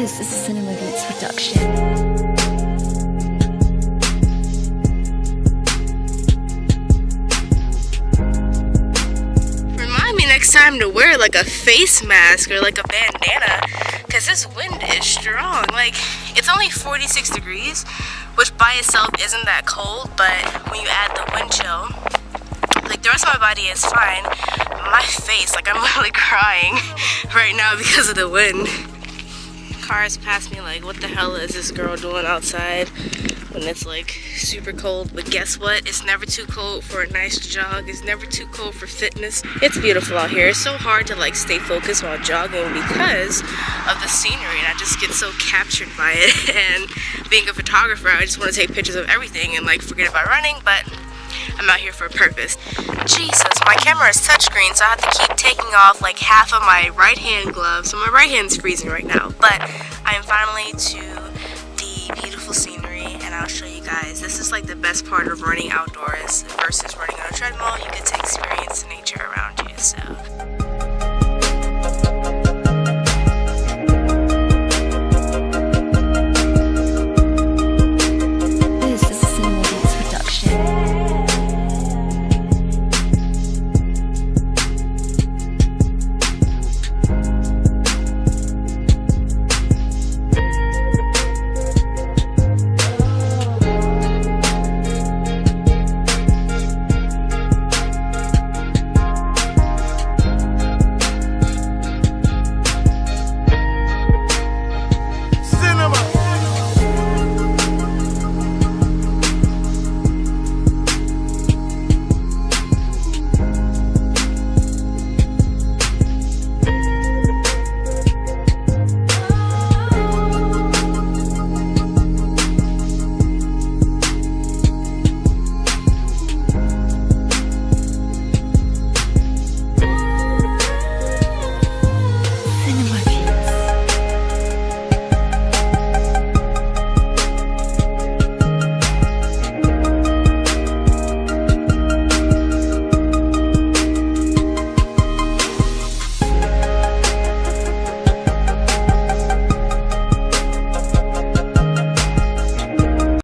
This is a Cinema Beats production. Remind me next time to wear like a face mask or like a bandana, because this wind is strong. Like, it's only 46 degrees, which by itself isn't that cold, but when you add the wind chill, like the rest of my body is fine. My face, like I'm literally crying right now because of the wind. Cars pass me like, what the hell is this girl doing outside when it's like super cold? But guess what? It's never too cold for a nice jog. It's never too cold for fitness. It's beautiful out here. It's so hard to like stay focused while jogging because of the scenery, and I just get so captured by it. And being a photographer, I just want to take pictures of everything and like forget about running, but I'm out here for a purpose. Jesus, my camera is touchscreen, so I have to keep taking off like half of my right hand glove, so my right hand's freezing right now. But I am finally to the beautiful scenery, and I'll show you guys. This is like the best part of running outdoors versus running on a treadmill. You get to experience nature around you, so